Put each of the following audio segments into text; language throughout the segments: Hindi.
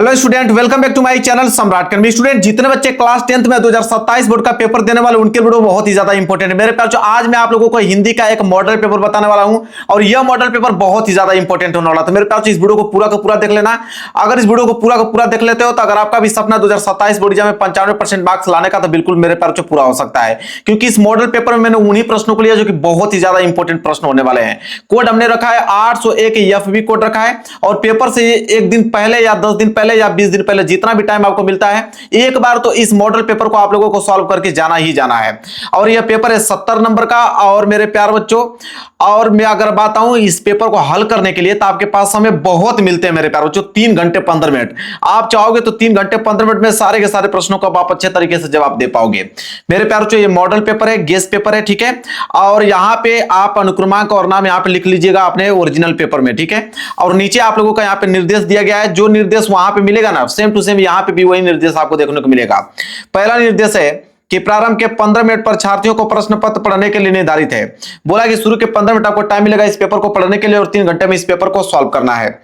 Hello student, welcome back to my channel Samrat academy. Student, जितने बच्चे क्लास 10th में 2027 बोर्ड का पेपर देने वाले उनके वीडियो बहुत ही ज्यादा इंपॉर्टेंट है मेरे पास। जो आज मैं आप लोगों को हिंदी का एक मॉडल पेपर बताने वाला हूं और यह मॉडल पेपर बहुत ही ज्यादा इंपॉर्टेंट होने वाला है। तो मेरे पास इस वीडियो को पूरा का पूरा देख लेना। अगर इस वीडियो को पूरा का पूरा देख लेते हो तो अगर आपका भी सपना 2027 बोर्ड एग्जाम में 95% मार्क्स लाने का, तो बिल्कुल मेरे पास जो पूरा हो सकता है, क्योंकि इस मॉडल पेपर में मैंने उन्हीं प्रश्नों को लिया जो कि बहुत ही ज्यादा इंपॉर्टेंट प्रश्न होने वाले हैं। कोड हमने रखा है 801 एफबी कोड रखा है और पेपर से एक दिन पहले या 10 दिन पहले या 20 दिन पहले जितना भी टाइम आपको मिलता है, एक बार तो इस मॉडल पेपर को आप लोगों को सॉल्व करके जाना ही जाना है। और यह पेपर है 70 नंबर का। और मेरे प्यार बच्चों, और मैं अगर बात आऊं इस पेपर को हल करने के लिए, तो आपके पास समय बहुत मिलते हैं मेरे प्यार बच्चों, 3 घंटे 15 मिनट। आप चाहोगे तो 3 घंटे 15 मिनट में सारे के सारे प्रश्नों का आप अच्छे तरीके से जवाब दे पाओगे मेरे प्यार बच्चों। ये मॉडल पेपर है, गेस्ट पेपर है, ठीक है। और यहां पे आप अनुक्रमांक और नाम यहां पे लिख लीजिएगा अपने ओरिजिनल पेपर में, ठीक है। और नीचे आप लोगों का यहां पे निर्देश दिया गया है। जो निर्देश वहां पे मिलेगा ना, सेम टू सेम यहां पे भी वही निर्देश आपको देखने को मिलेगा। पहला निर्देश है कि प्रारंभ के 15 मिनट पर छात्रियों को प्रश्न पत्र पढ़ने के लिए निर्धारित है। बोला कि शुरू के 15 मिनट आपको टाइम मिलेगा इस पेपर को पढ़ने के लिए और 3 घंटे में इस पेपर को सॉल्व करना है।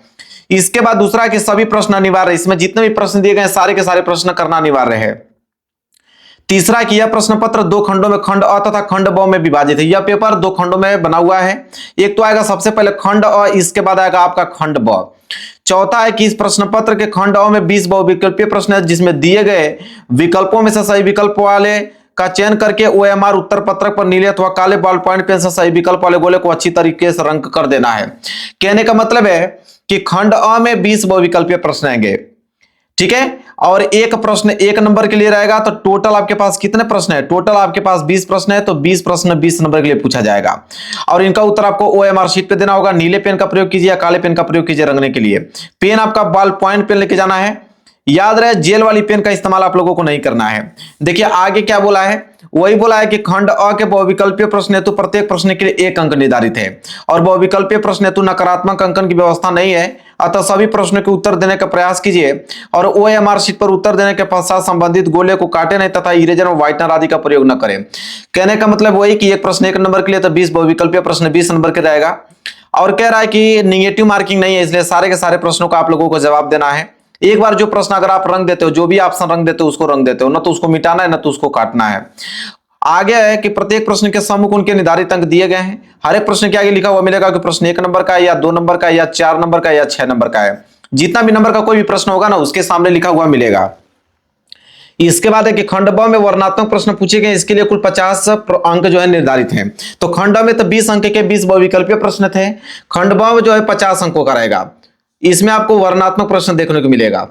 इसके बाद दूसरा है कि सभी प्रश्न अनिवार्य है। इसमें जितने भी प्रश्न दिए गए सारे के सारे प्रश्न करना अनिवार्य है। तीसरा कि यह प्रश्न पत्र 2 खंडों में, खंड अ तथा खंड ब में विभाजित है। यह पेपर 2 खंडों में बना हुआ है। एक तो आएगा सबसे पहले खंड अ, इसके बाद आएगा आपका खंड ब। चौथा है कि इस प्रश्न पत्र के खंड अ में 20 बहुविकल्पीय प्रश्न है, जिसमें दिए गए विकल्पों में से सही विकल्प वाले का चयन करके ओएमआर उत्तर पत्रक पर नीले अथवा काले बॉल पॉइंट पेन से सही विकल्प वाले गोले को अच्छी तरीके से रंग कर देना है। कहने का मतलब है कि खंड अ में 20 बहुविकल्पीय प्रश्न आएंगे, ठीक है। और एक प्रश्न 1 नंबर के लिए रहेगा। तो टोटल आपके पास कितने प्रश्न है? टोटल आपके पास 20 प्रश्न है, तो 20 प्रश्न 20 नंबर के लिए पूछा जाएगा। और इनका उत्तर आपको ओएमआर शीट पे देना होगा। नीले पेन का प्रयोग कीजिए या काले पेन का प्रयोग कीजिए रंगने के लिए। पेन आपका बॉल पॉइंट पेन लेके जाना है। याद रहे, जेल वाली पेन का इस्तेमाल आप लोगों को नहीं करना है। देखिए आगे क्या बोला है, वही बोला है कि खंड अ के बहुविकल्पीय प्रश्न हेतु प्रत्येक प्रश्न के लिए 1 अंक निर्धारित है और बहुविकल्पीय प्रश्न हेतु नकारात्मक अंकन की व्यवस्था नहीं है। अतः सभी प्रश्नों के उत्तर देने का प्रयास कीजिए और ओएमआर शीट पर उत्तर देने के पश्चात संबंधित गोले को काटे नहीं तथा इरेजर और व्हाइटनर आदि का प्रयोग न करें। कहने का मतलब वही कि एक प्रश्न 1 नंबर के लिए, तो 20 बहुविकल्पीय प्रश्न 20 नंबर के रहेगा। और कह रहा है कि निगेटिव मार्किंग नहीं है, इसलिए सारे के सारे प्रश्नों का आप लोगों को जवाब देना है। एक बार जो प्रश्न अगर आप रंग देते हो, जो भी ऑप्शन रंग देते हो उसको रंग देते हो, ना तो उसको मिटाना है ना तो उसको काटना है। आगे है कि प्रत्येक प्रश्न के सम्मुख उनके निर्धारित अंक दिए गए हैं। हर एक प्रश्न के आगे लिखा हुआ मिलेगा कि प्रश्न 1 नंबर का है या 2 नंबर का है या 4 नंबर का है या 6 नंबर का है। जितना भी नंबर का कोई भी प्रश्न होगा ना, उसके सामने लिखा हुआ मिलेगा। इसके बाद है कि खंड ब में वर्णनात्मक प्रश्न पूछे गए, इसके लिए कुल 50 अंक जो है निर्धारित हैं। तो खंड में तो 20 अंक के 20 बहुविकल्पीय प्रश्न थे। खंड ब में जो है 50 अंकों का रहेगा। इसमें आपको वर्णनात्मक प्रश्न देखने को मिलेगा।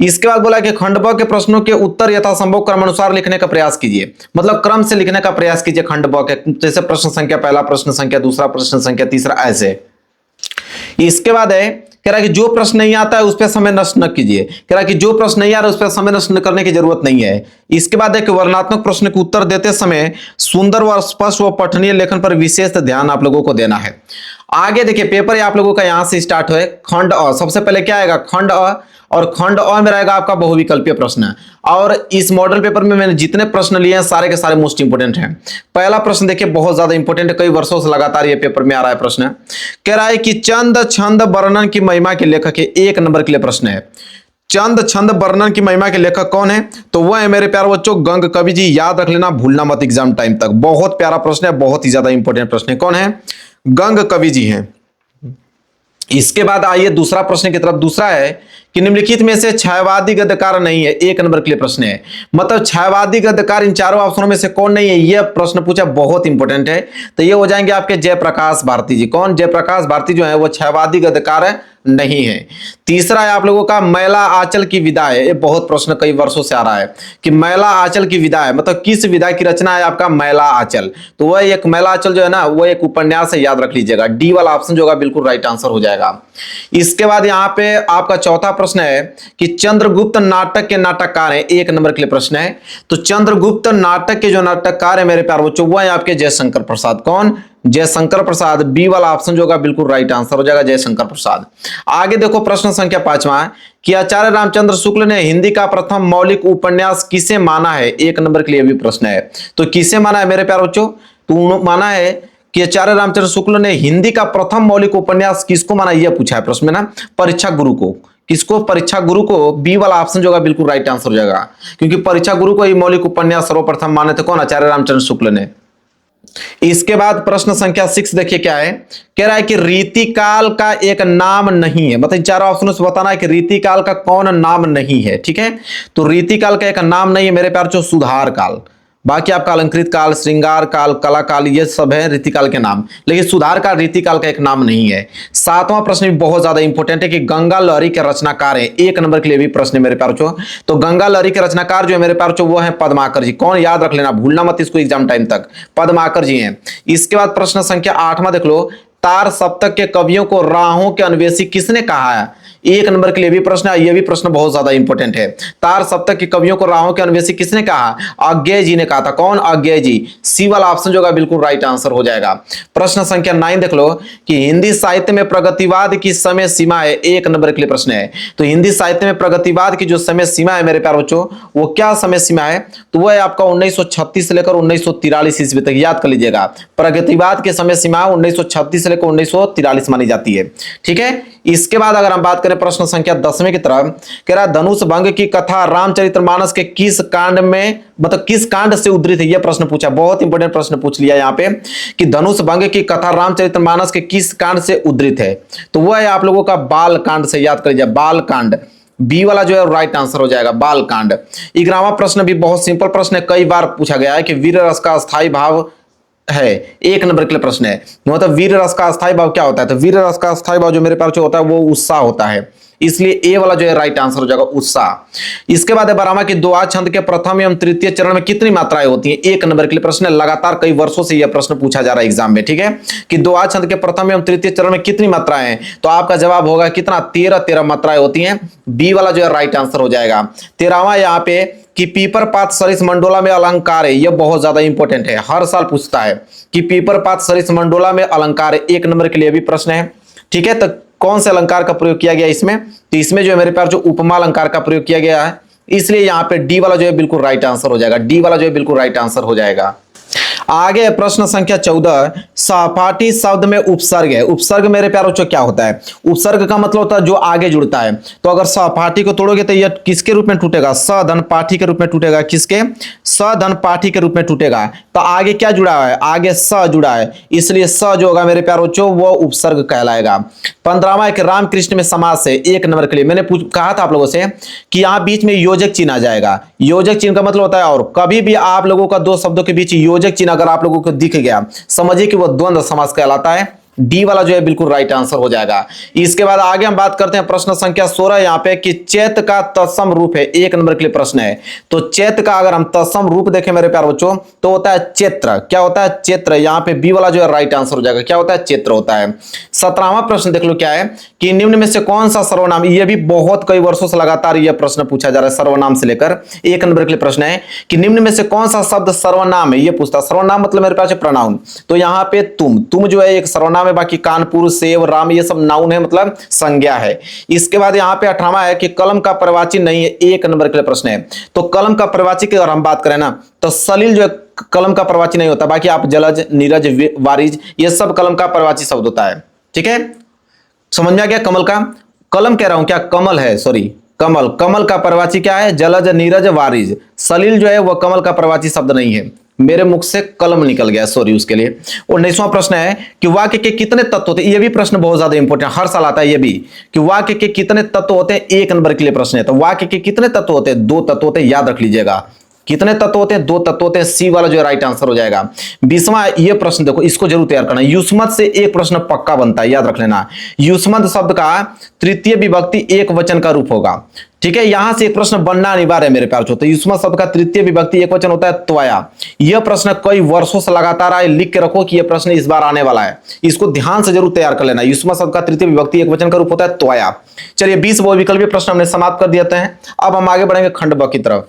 इसके बाद बोला कि खंड ब के प्रश्नों के उत्तर यथासंभव क्रमानुसार लिखने का प्रयास कीजिए। मतलब क्रम से लिखने का प्रयास कीजिए खंड ब के, जैसे प्रश्न संख्या पहला, प्रश्न संख्या दूसरा, प्रश्न संख्या तीसरा, ऐसे। इसके बाद है कह रहा है कि जो प्रश्न नहीं आता है उस पर समय नष्ट न कीजिए। कह रहा है कि जो प्रश्न नहीं आ रहा है उस पर समय नष्ट करने की जरूरत नहीं है। इसके बाद है कि वर्णनात्मक प्रश्न के उत्तर देते समय सुंदर व स्पष्ट व पठनीय लेखन पर विशेष ध्यान आप लोगों को देना है। आगे देखिए पेपर आप लोगों का यहां से स्टार्ट है। खंड अ, सबसे पहले क्या आएगा? खंड अ। और खंड अ में रहेगा आपका बहुविकल्पीय प्रश्न। और इस मॉडल पेपर में मैंने जितने प्रश्न लिए हैं सारे के सारे मोस्ट इंपोर्टेंट हैं। पहला प्रश्न देखिए बहुत ज्यादा इंपोर्टेंट है, कई वर्षों से लगातार ये पेपर में आ रहा है प्रश्न। कह रहा है कि चंद छंद वर्णन की महिमा के लेखक है। 1 नंबर के लिए प्रश्न है। चंद छंद वर्णन की महिमा के लेखक कौन है? तो वह है मेरे प्यारे बच्चों गंग कवि जी। याद रख लेना, भूलना मत एग्जाम टाइम तक। बहुत प्यारा प्रश्न है, बहुत ही ज्यादा इंपॉर्टेंट प्रश्न है। कौन है? गंग कवि जी हैं। इसके बाद आइए दूसरा प्रश्न की तरफ। दूसरा है कि निम्नलिखित में से छायावादी गद्यकार नहीं है। 1 नंबर के लिए प्रश्न है। मतलब छायावादी गद्यकार इन चारों ऑप्शनों में से कौन नहीं है, यह प्रश्न पूछा, बहुत इंपॉर्टेंट है। तो ये हो जाएंगे आपके जयप्रकाश भारती जी। कौन? जयप्रकाश भारती जो है वो छायावादी गद्यकार नहीं है। तीसरा है आप लोगों का मैला आंचल की विदा है। ये बहुत प्रश्न कई वर्षों से आ रहा है कि मैला आंचल की विदा है, मतलब किस विदा की रचना है आपका? मैला आंचल। तो वह एक मैला आंचल जो है ना, वो एक उपन्यास है, याद रख लीजिएगा। डी वाला ऑप्शन जो होगा बिल्कुल राइट आंसर हो जाएगा। इसके बाद यहाँ पे आपका चौथा प्रश्न है कि चंद्रगुप्त नाटक के नाटककार है। 1 नंबर के लिए प्रश्न है। तो चंद्रगुप्त नाटक के जो नाटककार है मेरे प्यारे बच्चों, वो है आपके जयशंकर प्रसाद। कौन? जयशंकर प्रसाद। बी वाला ऑप्शन जो होगा बिल्कुल राइट आंसर हो जाएगा, जयशंकर प्रसाद। आगे देखो प्रश्न संख्या 5वां है कि आचार्य रामचंद्र शुक्ल ने हिंदी का प्रथम मौलिक उपन्यास किसे माना है? 1 नंबर के लिए भी प्रश्न है। तो किसे माना है मेरे प्यारे बच्चों? तो माना है कि आचार्य रामचंद्र शुक्ल ने हिंदी का प्रथम मौलिक उपन्यास किसको माना, यह पूछा है प्रश्न में ना, परीक्षा गुरु को। किसको? परीक्षा गुरु को। बी वाला ऑप्शन जो होगा बिल्कुल राइट आंसर हो जाएगा, क्योंकि परीक्षा गुरु को ही मौलिक उपन्यास सर्वप्रथम माने थे कौन? आचार्य रामचंद्र शुक्ल ने। इसके बाद प्रश्न संख्या 6 देखिए क्या है, कह रहा है कि रीतिकाल का एक नाम नहीं है। मतलब चारों ऑप्शनों से बताना है कि रीतिकाल का कौन नाम नहीं है। ठीक है, तो रीतिकाल का एक नाम नहीं है मेरे प्यार जो सुधार काल। बाकी आपका अलंकृत काल, श्रृंगार काल, कला काल, ये सब है रीतिकाल के नाम, लेकिन सुधार काल रीतिकाल का एक नाम नहीं है। 7वां प्रश्न भी बहुत ज्यादा इंपॉर्टेंट है कि गंगा लहरी के रचनाकार है। 1 नंबर के लिए भी प्रश्न है मेरे प्यार चो। तो गंगा लहरी के रचनाकार जो है मेरे प्यार चो वो है पद्माकर जी। कौन? याद रख लेना, भूलना मत इसको एग्जाम टाइम तक, पद्माकर जी हैं। इसके बाद प्रश्न संख्या 8वां देख लो, तार सप्तक के कवियों को राहों के अन्वेषी किसने कहा है? 1 नंबर के लिए भी प्रश्न है, यह भी प्रश्न बहुत ज्यादा इंपॉर्टेंट है। तार सप्तक के कवियों को राहों के अन्वेषी किसने कहा? अज्ञेय जी ने कहा था। कौन? अज्ञेय जी। सी वाला ऑप्शन जो होगा बिल्कुल राइट आंसर हो जाएगा। प्रश्न संख्या 9 देख लो कि हिंदी साहित्य में प्रगतिवाद की समय सीमा है। 1 नंबर के लिए प्रश्न है। तो हिंदी साहित्य में प्रगतिवाद की जो समय सीमा है मेरे प्यारे बच्चों, वो क्या समय सीमा है? तो वो है आपका 1936 से लेकर 1943 ईस्वी तक। याद कर लीजिएगा, प्रगतिवाद के समय सीमा 1936 से लेकर 1943 मानी जाती है। ठीक है, इसके बाद अगर हम बात करें प्रश्न संख्या 10वें की तरफ, कह रहा है धनुष भंग की कथा रामचरितमानस के किस कांड में, मतलब किस कांड से उद्धृत है? यह प्रश्न पूछा, बहुत इंपॉर्टेंट प्रश्न पूछ लिया यहाँ पे कि धनुष भंग की कथा रामचरितमानस के किस कांड से उद्धृत है? तो वह है आप लोगों का बाल कांड से। याद कर लीजिए, बाल कांड। बी वाला जो है राइट आंसर हो जाएगा, बाल कांड। 11वां प्रश्न भी बहुत सिंपल प्रश्न है, कई बार पूछा गया है कि वीर रस का स्थायी भाव है। 1 नंबर के लिए प्रश्न है, मतलब वीर रस का अस्थायी भाव क्या होता है? तो वीर रस का अस्थायी भाव जो मेरे पास जो होता है वो उत्साह होता है, इसलिए ए वाला जो है राइट आंसर हो जाएगा, उत्साह। इसके बाद है 12वां कि द्विआद छंद के प्रथम एवं तृतीय चरण में कितनी मात्राएं होती हैं? 1 नंबर के लिए प्रश्न है, लगातार कई वर्षों से यह प्रश्न पूछा जा रहा है एग्जाम में। ठीक है, कि द्विआद छंद के प्रथम एवं तृतीय चरण में कितनी मात्राएं हैं? तो आपका जवाब होगा कितना? 13 मात्राएं होती हैं। बी वाला जो है राइट आंसर हो जाएगा। 13वां यहाँ पे कि पीपर पात सरिस मंडोला में अलंकार है। यह बहुत ज्यादा इंपॉर्टेंट है, हर साल पूछता है कि पीपर पात सरिस मंडोला में अलंकार है। 1 नंबर के लिए भी प्रश्न है। ठीक है, तो कौन से अलंकार का प्रयोग किया गया इसमें? तो इसमें जो है मेरे पास जो उपमा अलंकार का प्रयोग किया गया है, इसलिए यहाँ पे डी वाला जो है बिल्कुल राइट आंसर हो जाएगा। डी वाला जो है बिल्कुल राइट आंसर हो जाएगा। आगे प्रश्न संख्या 14, सहपाठी शब्द में उपसर्ग है। उपसर्ग मेरे प्यारों बच्चों क्या होता है? उपसर्ग का मतलब होता है जो आगे जुड़ता है। तो अगर सहपाठी को तोड़ोगे तो यह किसके रूप में टूटेगा? सधन पाठी के रूप में टूटेगा। किसके? सधन पाठी के रूप में टूटेगा। तो आगे क्या जुड़ा है? आगे स जुड़ा है, इसलिए स जो होगा मेरे प्यारों बच्चों वो उपसर्ग कहलाएगा। 15वां एक रामकृष्ण में समास है। 1 नंबर के लिए मैंने कहा था आप लोगों से कि यहां बीच में योजक चिन्ह आ जाएगा। योजक चिन्ह का मतलब होता है, और कभी भी आप लोगों का दो शब्दों के बीच योजक चिन्ह अगर आप लोगों को दिख गया, समझिए कि वो द्वंद्व समास कहलाता है। डी वाला जो है बिल्कुल राइट आंसर हो जाएगा। इसके बाद आगे हम बात करते हैं प्रश्न संख्या 16 यहाँ पे कि चैत का तत्सम रूप है। 1 नंबर के लिए प्रश्न है। तो चैत का अगर हम तत्सम रूप देखें मेरे प्यारे बच्चों तो होता है चैत्र। क्या होता है? चैत्र। यहाँ पे बी वाला जो है राइट आंसर हो जाएगा। क्या होता है? चैत्र होता है। 17वां प्रश्न देख लो क्या है कि निम्न में से कौन सा सर्वनाम, ये भी बहुत कई वर्षों से लगातार यह प्रश्न पूछा जा रहा है सर्वनाम से लेकर। 1 नंबर के लिए प्रश्न है कि निम्न में से कौन सा शब्द सर्वनाम है? ये पूछता। सर्वनाम मतलब मेरे पास प्रोनाउन। तो यहाँ पे तुम जो है एक सर्वनाम है, बाकी कानपुर, सेव, राम ये सब नाउन है, मतलब संज्ञा है। इसके बाद यहाँ पे 18वां है कि कलम का प्रवाची नहीं है। 1 नंबर के लिए प्रश्न है। तो कलम का प्रवाची की अगर हम बात करें ना तो सलील जो है कलम का प्रवाची नहीं होता, बाकी आप जलज, नीरज, वारिज ये सब कलम का प्रवाची शब्द होता है। ठीक है, समझ में आ गया? कमल का, कलम कह रहा हूं क्या? कमल है, सॉरी कमल। कमल का प्रवाची क्या है? जलज, नीरज, वारिज। सलील जो है वह कमल का प्रवाची शब्द नहीं है। मेरे मुख से कलम निकल गया, सॉरी उसके लिए। 19वां प्रश्न है कि वाक्य के कितने तत्व होते हैं? यह भी प्रश्न बहुत ज्यादा इंपॉर्टेंट, हर साल आता है ये भी कि वाक्य के कितने तत्व होते हैं। 1 नंबर के लिए प्रश्न है। तो वाक्य के कितने तत्व होते हैं? 2 तत्व होते हैं, याद रख लीजिएगा। कितने तत्व होते हैं? 2 तत्व होते हैं। सी वाला जो है राइट आंसर हो जाएगा। 20वां ये प्रश्न देखो, इसको जरूर तैयार करना। युष्मत से एक प्रश्न पक्का बनता है, याद रख लेना। युष्मत शब्द का तृतीय विभक्ति एक वचन का रूप होगा। ठीक है, यहां से एक प्रश्न बनना अनिवार्य है मेरे प्यार। तो युष्मत शब्द का तृतीय विभक्ति एक वचन होता है त्वया। यह प्रश्न कई वर्षों से लगातार आए, लिख के रखो कि यह प्रश्न इस बार आने वाला है, इसको ध्यान से जरूर तैयार कर लेना। युष्मत शब्द का तृतीय विभक्ति एक वचन का रूप होता है त्वया। चलिए 20 बहुविकल्पीय प्रश्न हमने समाप्त कर देते हैं। अब हम आगे बढ़ेंगे खंड ब की तरफ।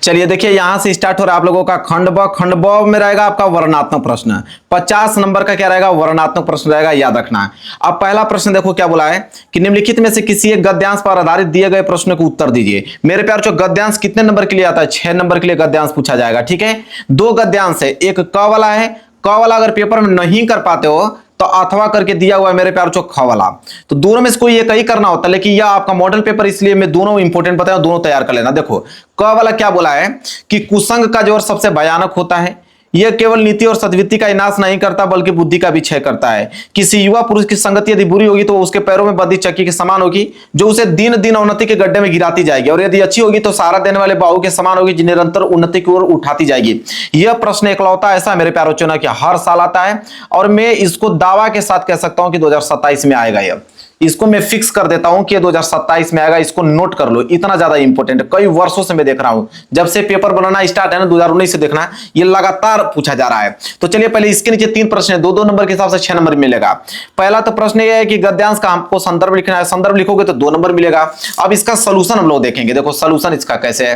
चलिए देखिए यहां से स्टार्ट हो रहा है आप लोगों का खंड ब। खंड ब में रहेगा आपका वर्णनात्मक प्रश्न। 50 नंबर का क्या रहेगा? वर्णनात्मक प्रश्न रहेगा, याद रखना। अब पहला प्रश्न देखो क्या बोला है कि निम्नलिखित में से किसी एक गद्यांश पर आधारित दिए गए प्रश्न को उत्तर दीजिए। मेरे प्यार जो गद्यांश कितने नंबर के लिए आता है? 6 नंबर के लिए गद्यांश पूछा जाएगा। ठीक है, 2 गद्यांश है, एक क वाला है। क वाला अगर पेपर में नहीं कर पाते हो तो अथवा करके दिया हुआ है मेरे प्यार ख वाला। तो दोनों में से कोई एक ही करना होता है, लेकिन यह आपका मॉडल पेपर इसलिए मैं दोनों इंपॉर्टेंट बताया, दोनों तैयार कर लेना। देखो क वाला क्या बोला है कि कुसंग का जोर सबसे भयानक होता है, यह केवल नीति और सद्वृत्ति का विनाश नहीं करता बल्कि बुद्धि का भी क्षय करता है। किसी युवा पुरुष की संगति यदि बुरी होगी तो उसके पैरों में बंधी चक्की के समान होगी जो उसे दिन दिन उन्नति के गड्ढे में गिराती जाएगी, और यदि अच्छी होगी तो सहारा देने वाले बाहु के समान होगी जो निरंतर उन्नति की ओर उठाती जाएगी। यह प्रश्न एकलौता ऐसा है मेरे प्यारों चुना कि हर साल आता है, और मैं इसको दावा के साथ कह सकता हूं कि 2027 में आएगा। यह इसको मैं फिक्स कर देता हूं कि 2027 में आएगा, इसको नोट कर लो, इतना ज्यादा इंपॉर्टेंट है। कई वर्षों से मैं देख रहा हूं, जब से पेपर बनाना स्टार्ट है ना 2019 से देखना, ये लगातार पूछा जा रहा है। तो चलिए पहले इसके नीचे 3 प्रश्न है, 2-2 नंबर के हिसाब से 6 नंबर मिलेगा। पहला तो प्रश्न ये है कि गद्यांश का आपको संदर्भ लिखना है, संदर्भ लिखोगे तो 2 नंबर मिलेगा। अब इसका सोल्यूशन हम लोग देखेंगे, देखो सोल्यूशन इसका कैसे है।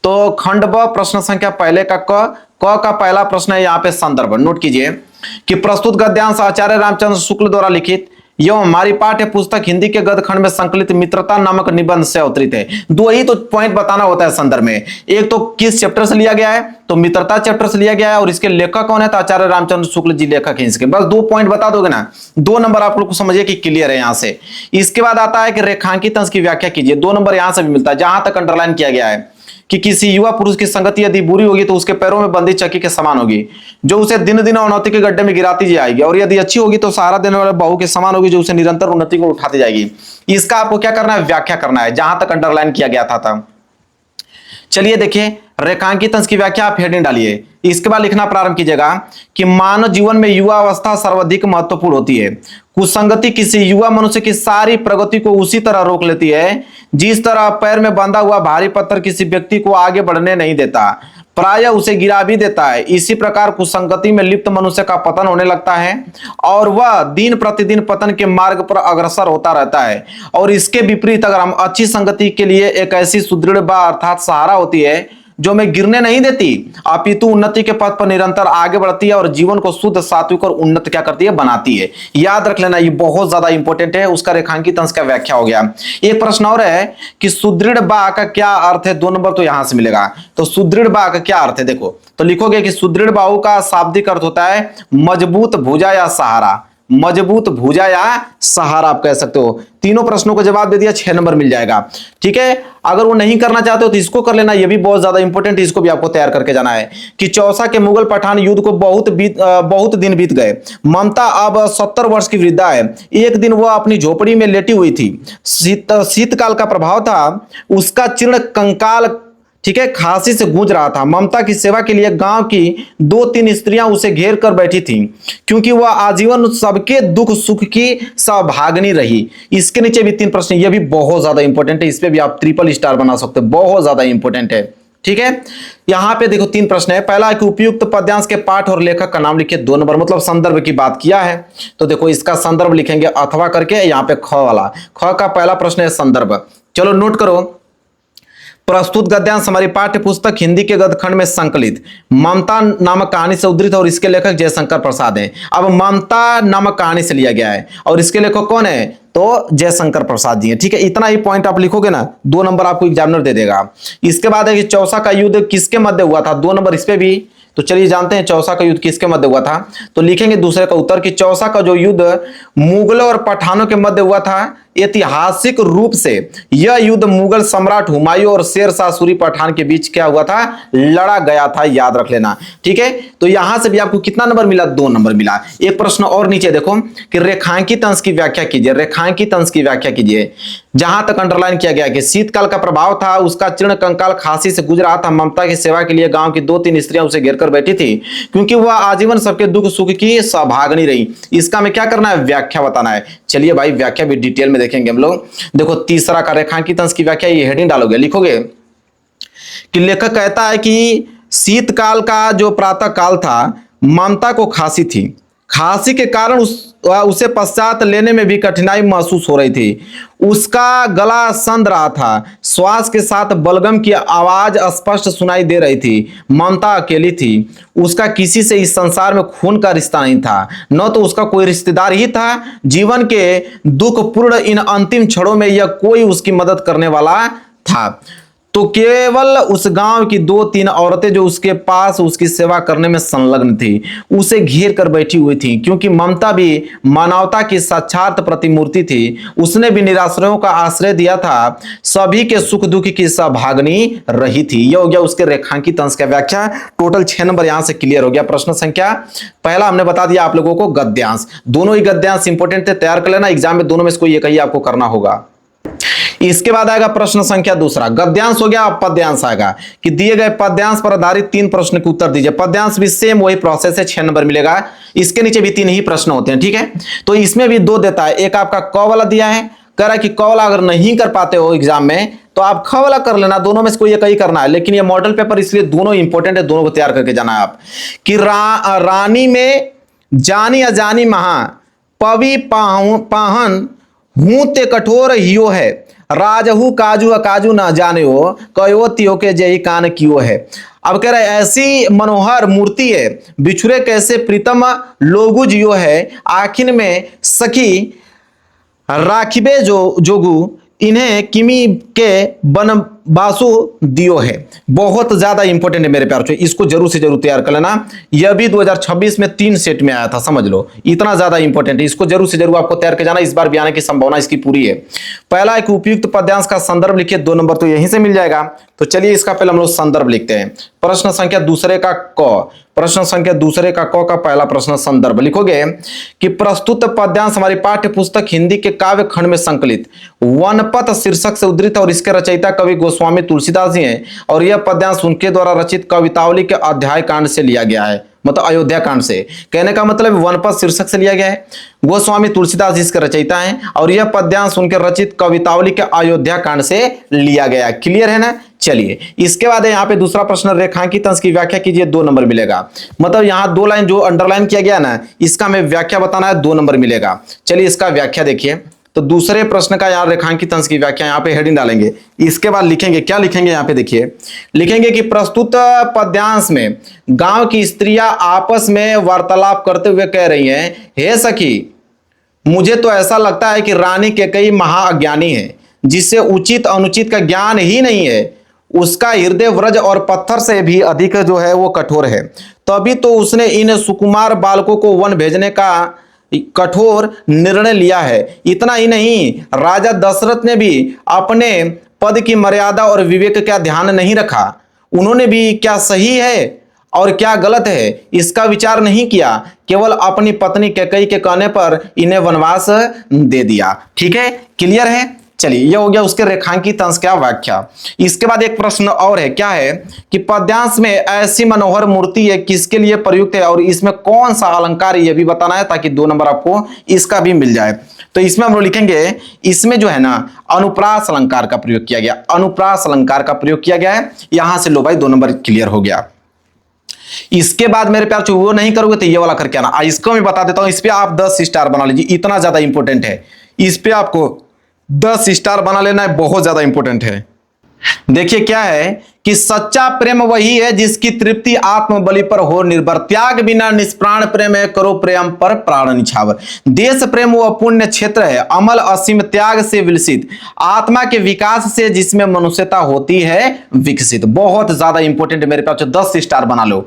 तो खंड ब प्रश्न संख्या पहले का क का पहला प्रश्न है यहाँ पे संदर्भ, नोट कीजिए कि प्रस्तुत गद्यांश आचार्य रामचंद्र शुक्ल द्वारा लिखित यह हमारी पाठ्य पुस्तक हिंदी के गद्य खंड में संकलित मित्रता नामक निबंध से अवतरित है। दो ही तो पॉइंट बताना होता है संदर्भ में, एक तो किस चैप्टर से लिया गया है, तो मित्रता चैप्टर से लिया गया है, और इसके लेखक कौन है, तो आचार्य रामचंद्र शुक्ल जी लेखक हैं इसके। बस 2 पॉइंट बता दोगे ना, 2 नंबर आप लोग को समझिए कि क्लियर है यहां से। इसके बाद आता है कि रेखांकित अंश की व्याख्या कीजिए, 2 नंबर यहां से भी मिलता है, जहां तक अंडरलाइन किया गया है कि किसी युवा पुरुष की संगति यदि बुरी होगी तो उसके पैरों में बंधी चक्की के समान होगी जो उसे दिन दिन उन्नति के गड्ढे में गिराती जाएगी, और यदि अच्छी होगी तो सहारा देने वाले बाहु के समान होगी जो उसे निरंतर उन्नति को उठाती जाएगी। इसका आपको क्या करना है, व्याख्या करना है, जहां तक अंडरलाइन किया गया था। चलिए देखिए, रेखांकित अंश की व्याख्या आप हेडिंग डालिए, इसके बाद लिखना प्रारंभ कीजिएगा कि मानव जीवन में युवा अवस्था सर्वाधिक महत्वपूर्ण होती है। कुसंगति किसी युवा मनुष्य की सारी प्रगति को उसी तरह रोक लेती है जिस तरह पैर में बंधा हुआ भारी पत्थर किसी व्यक्ति को आगे बढ़ने नहीं देता, प्रायः उसे गिरा भी देता है। इसी प्रकार कुसंगति में लिप्त मनुष्य का पतन होने लगता है और वह दिन प्रतिदिन पतन के मार्ग पर अग्रसर होता रहता है। और इसके विपरीत अगर हम अच्छी संगति के लिए एक ऐसी सुदृढ़ बा अर्थात सहारा होती है जो हमें गिरने नहीं देती अपितु उन्नति के पथ पर निरंतर आगे बढ़ती है और जीवन को शुद्ध सात्विक और उन्नत क्या करती है, बनाती है। याद रख लेना, ये बहुत ज्यादा इंपॉर्टेंट है। उसका रेखांकित अंश का व्याख्या हो गया। एक प्रश्न और है कि सुदृढ़ बा का क्या अर्थ है, 2 नंबर तो यहां से मिलेगा। तो सुदृढ़ बा का क्या अर्थ है, देखो तो लिखोगे कि सुदृढ़ बाहु का शाब्दिक अर्थ होता है मजबूत भुजा या सहारा, मजबूत भुजा या सहारा आप कह सकते हो। तीनों प्रश्नों को जवाब दे दिया, 6 नंबर मिल जाएगा। ठीक है, अगर वो नहीं करना चाहते हो तो इसको कर लेना, ये भी बहुत ज्यादा इंपॉर्टेंट है, इसको भी आपको तैयार करके जाना है कि चौसा के मुगल पठान युद्ध को बहुत दिन बीत गए। ममता अब 70 वर्ष की वृद्धा है। एक दिन वह अपनी झोपड़ी में लेटी हुई थी, शीतकाल का प्रभाव था, उसका चीर्ण कंकाल ठीक है खांसी से गूंज रहा था। ममता की सेवा के लिए गांव की 2-3 स्त्रियां उसे घेर कर बैठी थीं, क्योंकि वह आजीवन सबके दुख सुख की सहभागिनी रही। इसके नीचे भी 3 प्रश्न, ये भी बहुत ज्यादा इंपॉर्टेंट है, इस पे भी आप ट्रिपल स्टार बना सकते हो, बहुत ज्यादा इंपॉर्टेंट है। ठीक है, यहां पे देखो 3 प्रश्न है। पहला है कि उपयुक्त पद्यांश के पाठ और लेखक का नाम लिखिए, 2 नंबर मतलब संदर्भ की बात किया है। तो देखो इसका संदर्भ लिखेंगे अथवा करके, यहाँ पे ख वाला, ख का पहला प्रश्न है संदर्भ। चलो नोट करो, प्रस्तुत गद्यांश हमारी पाठ्य पुस्तक हिंदी के गद्य खंड में संकलित ममता नामक कहानी से उद्धृत और इसके लेखक जयशंकर प्रसाद हैं। अब ममता नामक कहानी से लिया गया है और इसके लेखक कौन है, तो जयशंकर प्रसाद जी हैं। ठीक है, इतना ही पॉइंट आप लिखोगे ना, 2 नंबर आपको एग्जामिनर दे देगा। इसके बाद है कि चौसा का युद्ध किसके मध्य हुआ था, 2 नंबर इस पे भी। तो चलिए जानते हैं चौसा का युद्ध किसके मध्य हुआ था। तो लिखेंगे दूसरे का उत्तर कि चौसा का जो युद्ध मुगलों और पठानों के मध्य हुआ था। ऐतिहासिक रूप से यह युद्ध मुगल सम्राट हुमायूं और शेर शाह सूरी पठान के बीच क्या हुआ था, लड़ा गया था, याद रख लेना। ठीक है, तो यहां से भी आपको कितना नंबर मिला, 2 नंबर मिला। एक प्रश्न और नीचे देखो कि रेखांकित अंश की व्याख्या कीजिए, रेखांकित अंश की व्याख्या कीजिए। जहां तक अंडरलाइन किया गया कि शीतकाल का प्रभाव था, उसका चीर्ण कंकाल खांसी से गुजरा था, ममता की सेवा के लिए गांव की 2-3 स्त्रियां उसे घेर कर बैठी थी, क्योंकि वह आजीवन सबके दुख सुख की सहभागिनी रही। इसका हमें क्या करना है, व्याख्या बताना है। चलिए भाई व्याख्या भी डिटेल में देखेंगे हम लोग। देखो तीसरा का रेखांकित अंश की व्याख्या, ये हेडिंग डालोगे, लिखोगे कि लेखक कहता है कि शीतकाल का जो प्रातः काल था, ममता को खांसी थी, खांसी के कारण उसे पश्चात लेने में भी कठिनाई महसूस हो रही थी। उसका गला संध रहा था, श्वास के साथ बलगम की आवाज स्पष्ट सुनाई दे रही थी। ममता अकेली थी, उसका किसी से इस संसार में खून का रिश्ता नहीं था, न तो उसका कोई रिश्तेदार ही था। जीवन के दुख पूर्ण इन अंतिम क्षणों में यह कोई उसकी मदद करने वाला था। तो केवल उस गांव की 2-3 औरतें जो उसके पास उसकी सेवा करने में संलग्न थी, उसे घेर कर बैठी हुई थी, क्योंकि ममता भी मानवता की साक्षात प्रतिमूर्ति थी। उसने भी निराश्रयों का आश्रय दिया था, सभी के सुख दुख की सहभागिनी रही थी। यह हो गया उसके रेखांकित अंश का व्याख्या। टोटल 6 नंबर यहां से क्लियर हो गया। प्रश्न संख्या पहला हमने बता दिया आप लोगों को गद्यांश, दोनों ही गद्यांश इंपोर्टेंट थे, तैयार कर लेना, एग्जाम में दोनों में से कोई एक ही आपको करना होगा। इसके बाद आएगा प्रश्न संख्या दूसरा, गद्यांश हो गया, अब पद्यांश आएगा कि दिए गए पद्यांश पर आधारित 3 प्रश्न के उत्तर दीजिए। पद्यांश भी सेम वही प्रोसेस है, 6 नंबर मिलेगा। इसके नीचे भी 3 ही प्रश्न होते हैं, ठीक है। तो इसमें भी 2 देता है, एक आपका क वाला दिया है, कह रहा है कि क वाला अगर नहीं कर पाते हो एग्जाम में तो आप ख वाला कर लेना, दोनों में से कोई एक ही करना है। लेकिन ये मॉडल पेपर इसलिए दोनों इंपॉर्टेंट है, दोनों को तैयार करके जाना है आप। कि रानी में जानी अजानी महा पवि पाहन हूं ते कठोर हियो है, राजहू काजू अकाजू ना जाने हो, कयो तियो के जय कान कियो है। अब कह रहा है ऐसी मनोहर मूर्ति है, बिछुरे कैसे प्रीतम लोगु जियो है, आखिर में सखी राखिबे जोगु इन्हें किमी के बनबासु दियो है। बहुत ज्यादा इंपॉर्टेंट है मेरे प्यार, इसको जरूर से जरूर तैयार कर लेना। यह भी 2026 में 3 सेट में आया था, समझ लो, इतना ज्यादा इंपॉर्टेंट है, इसको जरूर से जरूर आपको तैयार कर जाना। इस बार भी आने की संभावना इसकी पूरी है। पहला एक उपयुक्त पद्यांश का संदर्भ लिखिए, 2 नंबर तो यहीं से मिल जाएगा। तो चलिए इसका पहले हम लोग संदर्भ लिखते हैं। प्रश्न संख्या दूसरे का क, प्रश्न संख्या दूसरे का क का पहला प्रश्न संदर्भ लिखोगे कि प्रस्तुत पद्यांश हमारी पाठ्य पुस्तक हिंदी के काव्य खंड में संकलित वनपथ शीर्षक से उद्धृत और इसके रचयिता कवि गोस्वामी तुलसीदास जी हैं, और यह पद्यांश उनके द्वारा रचित कवितावली के अध्याय कांड से लिया गया है, मतलब अयोध्या कांड से। कहने का मतलब वनपथ शीर्षक से लिया गया है, गोस्वामी तुलसीदास जी इसके रचयिता हैं, और यह पद्यांश उनके रचित कवितावली के अयोध्या कांड से लिया गया है। क्लियर है ना। चलिए इसके बाद यहाँ पे दूसरा प्रश्न, रेखांकित अंश की व्याख्या कीजिए, 2 नंबर मिलेगा। मतलब यहाँ 2 लाइन जो अंडरलाइन किया गया ना, इसका हमें व्याख्या बताना है, 2 नंबर मिलेगा। चलिए इसका व्याख्या देखिए। तो दूसरे प्रश्न का यहाँ रेखांकित अंश की व्याख्या यहाँ पे हेडिंग डालेंगे। इसके बाद लिखेंगे, क्या लिखेंगे यहाँ पे देखिए, लिखेंगे कि प्रस्तुत पद्यांश में गांव की स्त्रियां आपस में वार्तालाप करते हुए कह रही हैं, हे सखी, मुझे तो ऐसा लगता है कि रानी कैकेयी महाअज्ञानी है, जिससे उचित अनुचित का ज्ञान ही नहीं है। उसका हृदय व्रज और पत्थर से भी अधिक जो है वो कठोर है, तभी तो उसने इन सुकुमार बालकों को वन भेजने का कठोर निर्णय लिया है। इतना ही नहीं, राजा दशरथ ने भी अपने पद की मर्यादा और विवेक का ध्यान नहीं रखा। उन्होंने भी क्या सही है और क्या गलत है इसका विचार नहीं किया, केवल अपनी पत्नी कैकेयी के कहने पर इन्हें वनवास दे दिया। ठीक है, क्लियर है। चलिए यह हो गया उसके रेखांकित अंश का व्याख्या। इसके बाद एक प्रश्न और है, क्या है कि पद्यांश में ऐसी मनोहर मूर्ति है किसके लिए प्रयुक्त है, और इसमें कौन सा अलंकार है यह भी बताना है, ताकि 2 नंबर आपको इसका भी मिल जाए। तो इसमें हम लोग लिखेंगे, इसमें जो है ना अनुप्रास अलंकार का प्रयोग किया गया, अनुप्रास अलंकार का प्रयोग किया गया है। यहां से लो भाई 2 नंबर क्लियर हो गया। इसके बाद मेरे प्यार वो नहीं करोगे तो ये वाला करके आना। इसको मैं बता देता हूं, इस पे आप 10 स्टार बना लीजिए, इतना ज्यादा इंपॉर्टेंट है। इस पे आपको 10 स्टार बना लेना है, बहुत ज्यादा इंपॉर्टेंट है। देखिए क्या है कि सच्चा प्रेम वही है जिसकी तृप्ति आत्म बलि पर हो निर्भर, त्याग बिना निष्प्राण प्रेम है, करो प्रेम पर प्राण निछावर। देश प्रेम वो पुण्य क्षेत्र है, अमल असीम त्याग से विलसित, आत्मा के विकास से जिसमें मनुष्यता होती है विकसित। बहुत ज्यादा इंपॉर्टेंट है मेरे पास, 10 स्टार बना लो।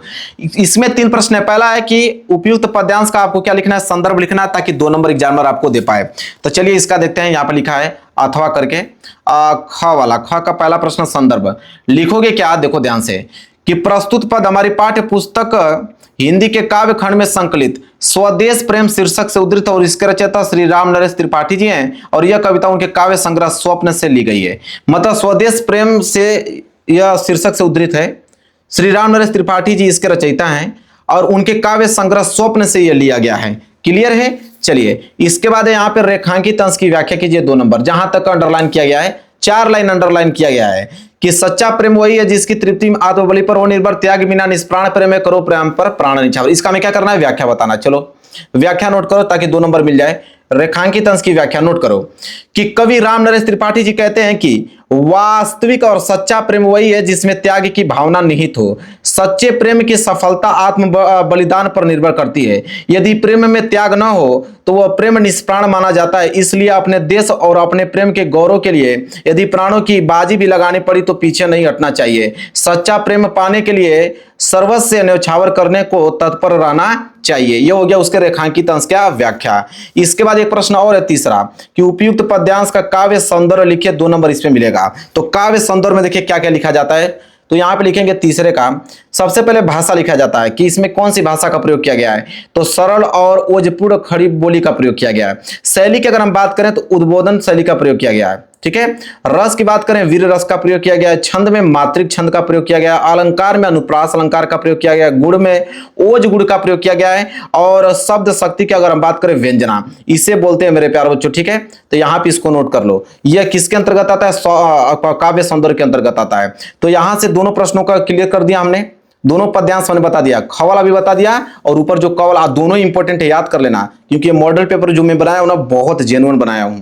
इसमें 3 प्रश्न है। पहला है कि उपयुक्त पद्यांश का आपको क्या लिखना है, संदर्भ लिखना है, ताकि 2 नंबर एग्जामिनर आपको दे पाए। तो चलिए इसका देखते हैं, यहां पर लिखा है अथवा करके ख वाला, ख का पहला प्रश्न संदर्भ लिखोगे क्या, देखो ध्यान से कि प्रस्तुत पद हमारी पाठ्य पुस्तक हिंदी के काव्य खंड में संकलित स्वदेश प्रेम शीर्षक से उद्धृत और इसके रचयिता श्री राम नरेश त्रिपाठी जी हैं, और यह कविता उनके काव्य संग्रह स्वप्न से ली गई है। मतलब स्वदेश प्रेम से यह शीर्षक से उद्धृत है, श्री राम नरेश त्रिपाठी जी इसके रचयिता हैं, और उनके काव्य संग्रह स्वप्न से यह लिया गया है। क्लियर है। चलिए इसके बाद यहाँ पे रेखांकित अंश की व्याख्या कीजिए, 2 नंबर, जहां तक अंडरलाइन किया गया है, 4 लाइन अंडरलाइन किया गया है कि सच्चा प्रेम वही है जिसकी तृप्ति आत्मबलि पर हो निर्भर, त्याग बिना निष्प्राण प्रेम है, करो प्रेम पर प्राण निछावर। इसका हमें क्या करना है, व्याख्या बताना। चलो व्याख्या नोट करो ताकि 2 नंबर मिल जाए। रेखांकित अंश की व्याख्या नोट करो कि कवि राम नरेश त्रिपाठी जी कहते हैं कि वास्तविक और सच्चा प्रेम वही है जिसमें त्याग की भावना निहित हो। सच्चे प्रेम की सफलता आत्म बलिदान पर निर्भर करती है। यदि प्रेम में त्याग न हो तो वह प्रेम निष्प्राण माना जाता है। इसलिए अपने देश और अपने प्रेम के गौरव के लिए यदि प्राणों की बाजी भी लगानी पड़ी तो पीछे नहीं हटना चाहिए। सच्चा प्रेम पाने के लिए सर्वस्व न्यौछावर करने को तत्पर रहना चाहिए। यह हो गया उसके रेखांकित अंश का व्याख्या। इसके बाद एक प्रश्न और है तीसरा कि उपयुक्त पद्यांश का काव्य सौंदर्य लिखिए, 2 नंबर इसमें मिलेगा। तो काव्य सौंदर्य में देखिए क्या क्या लिखा जाता है। तो यहां पे लिखेंगे तीसरे का सबसे पहले भाषा लिखा जाता है कि इसमें कौन सी भाषा का प्रयोग किया गया है। तो सरल और ओजपूर्ण खड़ी बोली का प्रयोग किया गया है। शैली की अगर हम बात करें तो उद्बोधन शैली का प्रयोग किया गया है। ठीक है। रस की बात करें वीर रस का प्रयोग किया गया है। छंद में मात्रिक छंद का प्रयोग किया गया है। अलंकार में अनुप्रास अलंकार का प्रयोग किया गया है। गुण में ओज गुण का प्रयोग किया गया है। और शब्द शक्ति की अगर हम बात करें व्यंजना, इसे बोलते हैं मेरे प्यारे बच्चों। ठीक है। तो यहां पे इसको नोट कर लो, यह किसके अंतर्गत आता है, काव्य सौंदर्य के अंतर्गत आता है। तो यहां से दोनों प्रश्नों का क्लियर कर दिया हमने, दोनों पद्यांश मैंने बता दिया, ख वाला भी बता दिया और ऊपर जो क वाला, दोनों इंपॉर्टेंट है, याद कर लेना क्योंकि मॉडल पेपर जो मैं बनाया हूं ना बहुत जेन्युइन बनाया हूं।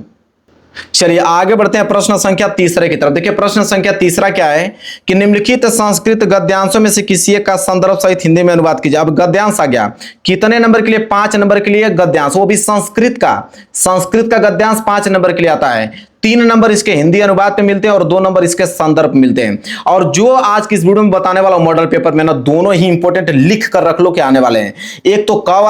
चलिए आगे बढ़ते हैं प्रश्न संख्या तीसरे की तरफ। देखिए प्रश्न संख्या तीसरा क्या है कि निम्नलिखित संस्कृत गद्यांशों में से किसी एक का संदर्भ सहित हिंदी में अनुवाद कीजिए। अब गद्यांश आ गया, कितने नंबर के लिए, 5 नंबर के लिए गद्यांश, वो भी संस्कृत का गद्यांश 5 नंबर के लिए आता है। 3 नंबर इसके हिंदी अनुवाद पे मिलते हैं और 2 नंबर इसके संदर्भ मिलते हैं। और जो आज की इस वीडियो में बताने वाला मॉडल पेपर में ना दोनों ही इंपॉर्टेंट लिख कर रख लो के आने वाले हैं। एक तो क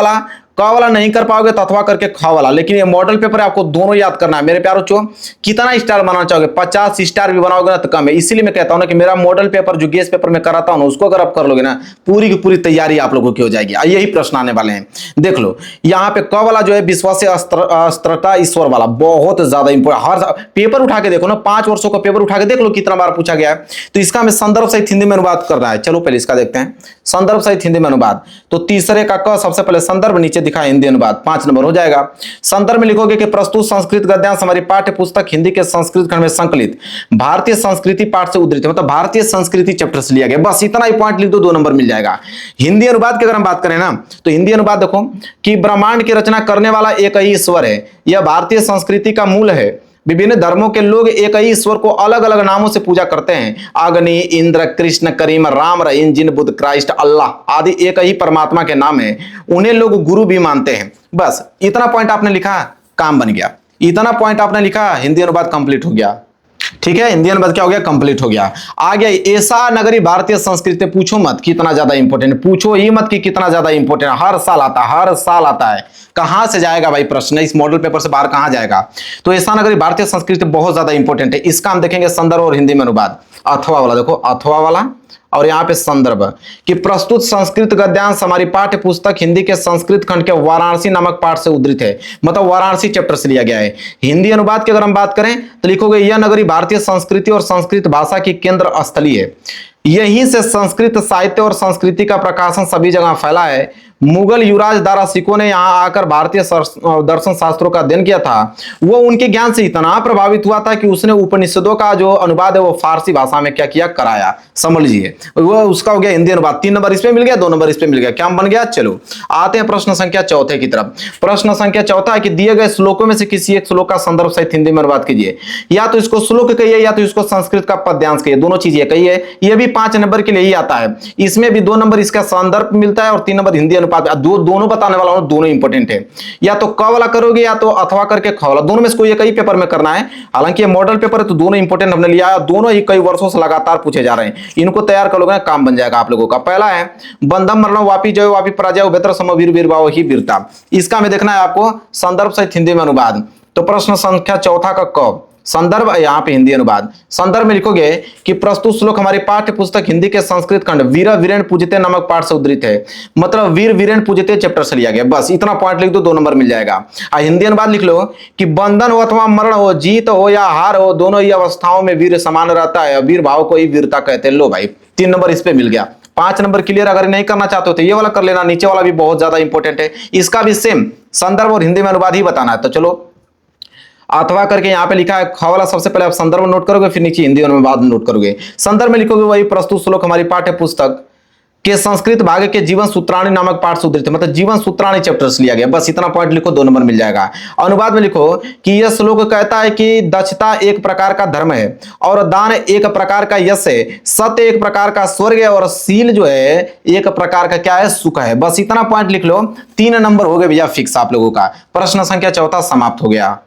वाला नहीं कर पाओगे तो अथवा करके ख वाला, लेकिन ये मॉडल पेपर है, आपको दोनों याद करना है। मेरे प्यारों बच्चों कितना स्टार बनाना चाहोगे, 50 स्टार भी बनाओगे ना तो कम है। इसीलिए मैं कहता हूं ना कि मेरा मॉडल पेपर जो गेस पेपर में कराता हूं ना उसको अगर आप कर लोगे ना पूरी की पूरी तैयारी आप लोगों की हो जाएगी। यही प्रश्न आने वाले हैं। देख लो यहाँ पे क वाला जो है विश्वास से अस्त्रता ईश्वर वाला बहुत ज्यादा इंपॉर्टेंट। हर पेपर उठा के देखो ना, 5 वर्षों का पेपर उठा के देख लो कितना बार पूछा गया है। तो इसका हमें संदर्भ सहित हिंदी में अनुवाद करना है। चलो पहले इसका देखते हैं, संदर्भ सहित हिंदी में अनुवाद। तो तीसरे का क सबसे पहले संदर्भ, नीचे दिखा हिंदी अनुवाद, 5 नंबर हो जाएगा। संदर्भ में लिखोगे कि प्रस्तुत संस्कृत गद्यांश हमारी पाठ्य पुस्तक हिंदी के संस्कृत खंड में संकलित भारतीय संस्कृति पाठ से उद्धृत है, मतलब भारतीय संस्कृति चैप्टर से लिया गया। बस इतना ही पॉइंट लिख दो, 2 नंबर मिल जाएगा। हिंदी अनुवाद की अगर हम बात करें ना तो हिंदी अनुवाद देखो कि ब्रह्मांड की रचना करने वाला एक ही ईश्वर है, यह भारतीय संस्कृति का मूल है। विभिन्न धर्मों के लोग एक ही ईश्वर को अलग अलग नामों से पूजा करते हैं। अग्नि, इंद्र, कृष्ण, करीम, राम, रहीम, जिन, बुद्ध, क्राइस्ट, अल्लाह आदि एक ही परमात्मा के नाम है। उन्हें लोग गुरु भी मानते हैं। बस इतना पॉइंट आपने लिखा, काम बन गया। इतना पॉइंट आपने लिखा, हिंदी अनुवाद कंप्लीट हो गया। ठीक है, हिंदी अनुवाद क्या हो गया, कंप्लीट हो गया। आ गया ऐसा नगरी भारतीय संस्कृति। पूछो मत कितना ज्यादा इंपॉर्टेंट, पूछो ही मत कि कितना ज्यादा इंपॉर्टेंट, हर साल आता है, हर साल आता है। कहां से जाएगा भाई प्रश्न, इस मॉडल पेपर से बाहर कहां जाएगा। तो ऐसा नगरी भारतीय संस्कृति बहुत ज्यादा इंपॉर्टेंट है। इसका हम देखेंगे संदर्भ और हिंदी में अनुवाद। अथवा वाला देखो, अथवा वाला और यहाँ पे संदर्भ कि प्रस्तुत संस्कृत गद्यांश हमारी पाठ्य पुस्तक हिंदी के संस्कृत खंड के वाराणसी नामक पाठ से उद्धृत है, मतलब वाराणसी चैप्टर से लिया गया है। हिंदी अनुवाद की अगर हम बात करें तो लिखोगे यह नगरी भारतीय संस्कृति और संस्कृत भाषा की केंद्र स्थली है। यहीं से संस्कृत साहित्य और संस्कृति का प्रकाशन सभी जगह फैला है। मुगल युवराज दारा सिकों ने यहाँ आकर भारतीय दर्शन शास्त्रों का अध्ययन किया था। वो उनके ज्ञान से इतना प्रभावित हुआ था कि उसने उपनिषदों का जो अनुवाद है वो फारसी भाषा में क्या किया, कराया। समझ लीजिए, वो उसका हो गया हिंदी अनुवाद। 3 नंबर इस पे मिल गया, 2 नंबर इस पे मिल गया। क्या बन गया। चलो आते हैं प्रश्न संख्या चौथे की तरफ। प्रश्न संख्या चौथा है कि दिए गए श्लोकों में से किसी एक श्लोक का संदर्भ सहित हिंदी में अनुवाद कीजिए। या तो इसको श्लोक कहिए या तो इसको संस्कृत का पद्यांश कहिए, दोनों चीजें कहिए। ये भी 5 नंबर के लिए ही आता है। इसमें भी 2 नंबर इसका संदर्भ मिलता है और 3 नंबर हिंदी अनुपात। दोनों बताने वाला हूं, दोनों इंपॉर्टेंट है। या तो क वाला करोगे या तो अथवा करके ख वाला, दोनों में से कोई एक ही पेपर में करना है। हालांकि ये मॉडल पेपर है तो दोनों इंपॉर्टेंट हमने लिया है, दोनों ही कई वर्षों से लगातार पूछे जा रहे हैं। इनको तैयार कर लोगे ना काम बन जाएगा आप लोगों का। पहला है बंधम मरणो वापी जयो वापी पराजय बेहतर सम वीर वीर भाव ही वीरता। इसका में देखना है आपको संदर्भ सहित हिंदी में अनुवाद। तो प्रश्न संख्या चौथा का क संदर्भ, यहाँ पे हिंदी अनुवाद। संदर्भ में लिखोगे कि प्रस्तुत श्लोक हमारी पाठ्य पुस्तक हिंदी के संस्कृत खंड वीर वीरेण पूजिते नामक पाठ से उद्धृत है, मतलब वीर वीरेण पूजिते चैप्टर से लिया गया। बस इतना पॉइंट लिख दो, 2 नंबर मिल जाएगा। हिंदी अनुवाद लिख लो कि बंधन हो अथवा मरण हो, जीत हो या हार हो, दोनों ही अवस्थाओं में वीर समान रहता है। वीर भाव को ही वीरता कहते हैं। लो भाई 3 नंबर इस पे मिल गया। 5 नंबर क्लियर अगर नहीं करना चाहते हो तो ये वाला कर लेना, नीचे वाला भी बहुत ज्यादा इंपॉर्टेंट है। इसका भी सेम संदर्भ और हिंदी में अनुवाद ही बताना है। तो चलो अथवा करके यहाँ पे लिखा है ख वाला, सबसे पहले आप संदर्भ नोट करोगे फिर नीचे हिंदी अनुवाद नोट करोगे। संदर्भ में लिखोगे वही प्रस्तुत श्लोक हमारी पाठ्य पुस्तक के संस्कृत भाग के जीवन सूत्राणी नामक पाठ से उद्धृत है, मतलब जीवन सूत्राणी चैप्टर से लिया गया। बस इतना पॉइंट लिखो, 2 नंबर मिल जाएगा। अनुवाद में लिखो कि यह श्लोक कहता है कि दक्षता एक प्रकार का धर्म है और दान एक प्रकार का यश है, सत्य एक प्रकार का स्वर्ग है और शील जो है एक प्रकार का क्या है, सुख है। बस इतना पॉइंट लिख लो, 3 नंबर हो गए भैया फिक्स आप लोगों का। प्रश्न संख्या 4 समाप्त हो गया।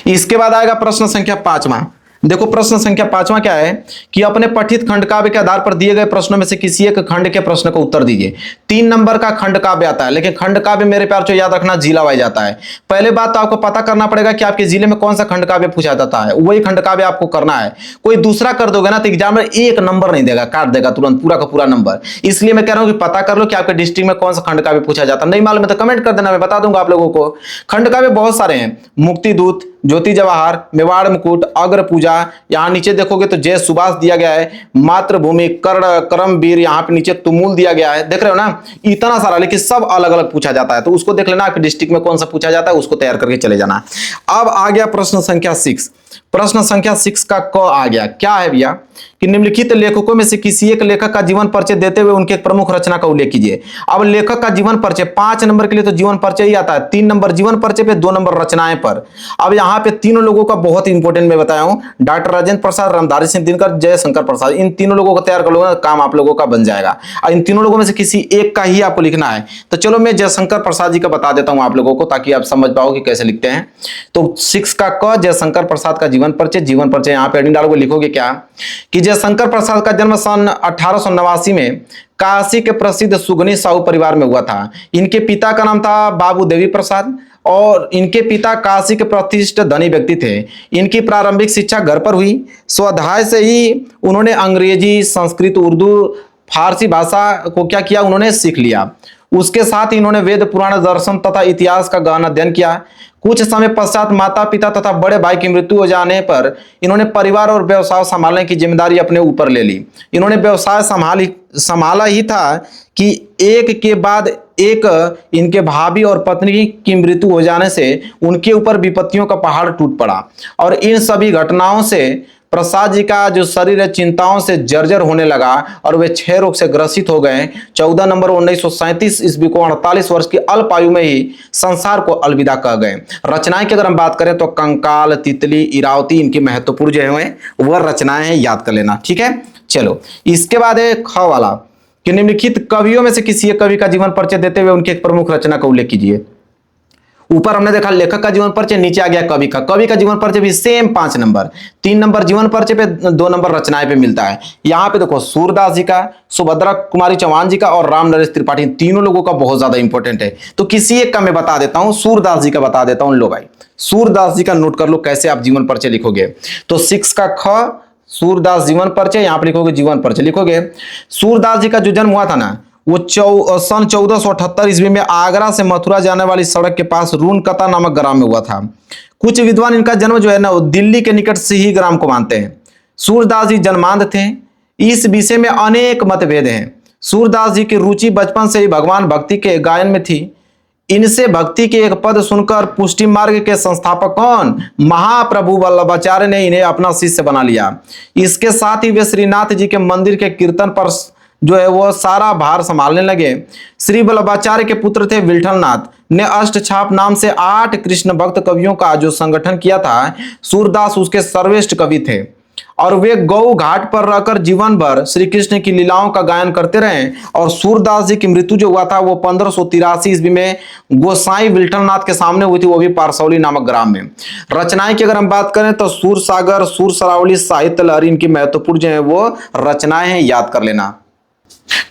इसके बाद आएगा प्रश्न संख्या 5वां। देखो प्रश्न संख्या 5वां क्या है कि अपने पठित खंड काव्य के आधार पर दिए गए प्रश्नों में से किसी एक खंड के प्रश्न को उत्तर दीजिए। 3 नंबर का खंड काव्य आता है, लेकिन खंड काव्य मेरे प्यार से याद रखना जिला वाइज आता है। पहले बात तो आपको पता करना पड़ेगा कि आपके जिले में कौन सा खंड काव्य पूछा जाता है, वही खंड काव्य आपको करना है। कोई दूसरा कर दोगे ना तो एग्जाम में 1 नंबर नहीं देगा, काट देगा तुरंत पूरा का पूरा नंबर। इसलिए मैं कह रहा हूं कि पता कर लो कि आपके डिस्ट्रिक्ट में कौन सा खंड काव्य पूछा जाता है। नहीं मालूम है तो कमेंट कर देना, मैं बता दूंगा आप लोगों को। खंड काव्य बहुत सारे हैं, मुक्ति दूत, ज्योति जवाहर, मेवाड़ मुकुट, अग्र पूजा, यहाँ नीचे देखोगे तो जय सुभाष दिया गया है, मातृभूमि, कर्ण, करमवीर, यहाँ पे नीचे तुमुल दिया गया है। देख रहे हो ना, इतना सारा, लेकिन सब अलग अलग पूछा जाता है। तो उसको देख लेना, आपके डिस्ट्रिक्ट में कौन सा पूछा जाता है, उसको तैयार करके चले जाना। अब आ गया प्रश्न संख्या 6। प्रश्न संख्या 6 का क आ गया। क्या है भैया कि निम्नलिखित लेखकों में से किसी एक लेखक का जीवन परिचय देते हुए उनके एक प्रमुख रचना का उल्लेख कीजिए। अब लेखक का जीवन परिचय 5 नंबर के लिए तो जीवन परिचय ही आता है, 3 नंबर जीवन परिचय पे, 2 नंबर रचनाएं पर। अब यहाँ पे तीनों लोगों का बहुत इंपॉर्टेंट मैं बताया हूँ, डॉक्टर राजेंद्र प्रसाद, रामधारी सिंह दिनकर, जयशंकर प्रसाद। इन तीनों लोगों को तैयार कर लोगे, काम आप लोगों का बन जाएगा। और इन तीनों लोगों में से किसी एक का ही आपको लिखना है। तो चलो मैं जयशंकर प्रसाद जी का बता देता हूं आप लोगों को, ताकि आप समझ पाओ कि कैसे लिखते हैं। तो 6 का क, जयशंकर प्रसाद का जीवन परिचय। जीवन परिचय यहाँ पे हेडिंग डालोगे, लिखोगे क्या कि जयशंकर प्रसाद का जन्म सन 1889 में काशी के प्रसिद्ध सुगनी साहू परिवार में हुआ था। इनके पिता का नाम था बाबू देवी प्रसाद और इनके पिता काशी के प्रतिष्ठित धनी व्यक्ति थे। इनकी प्रारंभिक शिक्षा घर पर हुई। स्वाध्याय से ही उन्होंने अंग्रेजी, संस्कृत, उर्दू, फारसी भाषा को क्या किया, उन्होंने सीख लिया। उसके साथ ही इन्होंने वेद, पुराण, दर्शन तथा इतिहास का गहन अध्ययन किया। कुछ समय पश्चात माता पिता तथा बड़े भाई की मृत्यु हो जाने पर इन्होंने परिवार और व्यवसाय संभालने की जिम्मेदारी अपने ऊपर ले ली। इन्होंने व्यवसाय संभाला ही था कि एक के बाद एक इनके भाभी और पत्नी की मृत्यु हो जाने से उनके ऊपर विपत्तियों का पहाड़ टूट पड़ा और इन सभी घटनाओं से प्रसाद जी का जो शरीर है चिंताओं से जर्जर होने लगा और वे क्षय रोग से ग्रसित हो गए। 14 नंबर 1937 ईस्वी को 48 वर्ष की अल्प आयु में ही संसार को अलविदा कह गए। रचनाएं की अगर हम बात करें तो कंकाल, तितली, इरावती इनकी महत्वपूर्ण जो है वह रचनाएं हैं, याद कर लेना। ठीक है, चलो इसके बाद है ख वाला कि निम्नलिखित कवियों में से किसी एक कवि का जीवन परिचय देते हुए उनकी एक प्रमुख रचना का उल्लेख कीजिए। ऊपर हमने देखा लेखक का जीवन परिचय, नीचे आ गया कवि का। कवि का जीवन परिचय भी सेम 5 नंबर, 3 नंबर जीवन परिचय पे, 2 नंबर रचनाएं पे मिलता है। यहाँ पे देखो सूरदास जी का, सुभद्रा कुमारी चौहान जी का और राम नरेश त्रिपाठी, तीनों लोगों का बहुत ज्यादा इंपॉर्टेंट है। तो किसी एक का मैं बता देता हूं, सूरदास जी का बता देता हूं। लो भाई सूरदास जी का नोट कर लो कैसे आप जीवन परिचय लिखोगे। तो 6 का ख, सूरदास जीवन परिचय, यहां पर लिखोगे जीवन परिचय लिखोगे। सूरदास जी का जो जन्म हुआ था ना वो सन 1478 ईस्वी में आगरा से मथुरा जाने वाली सड़क के पास रूनकता नामक ग्राम में हुआ था। कुछ विद्वान इनका जन्म जो है ना वो दिल्ली के निकट से ही ग्राम को मानते हैं। सूरदास जी जन्मांध थे, इस विषय में अनेक मतभेद हैं। सूरदास जी की रुचि बचपन से ही भगवान भक्ति के गायन में थी। इनसे भक्ति के एक पद सुनकर पुष्टि मार्ग के संस्थापक कौन, महाप्रभु वल्लभाचार्य ने इन्हें अपना शिष्य बना लिया। इसके साथ ही वे श्रीनाथ जी के मंदिर के कीर्तन पर जो है वो सारा भार संभालने लगे। श्री वल्लभाचार्य के पुत्र थे विठलनाथ ने अष्टछाप नाम से 8 कृष्ण भक्त कवियों का जो संगठन किया था। सूरदास उसके सर्वश्रेष्ठ कवि थे और वे गौ घाट पर रहकर जीवन भर श्री कृष्ण की लीलाओं का गायन करते रहे। और सूरदास जी की मृत्यु जो हुआ था वो 1583 ईस्वी में गोसाई विठलनाथ के सामने हुई थी, वो भी पारसौली नामक ग्राम में। रचनाएं की अगर हम बात करें तो सूर सागर, सूर सरावली, साहित्य लहरी इनकी महत्वपूर्ण जो है वो रचनाएं हैं, याद कर लेना।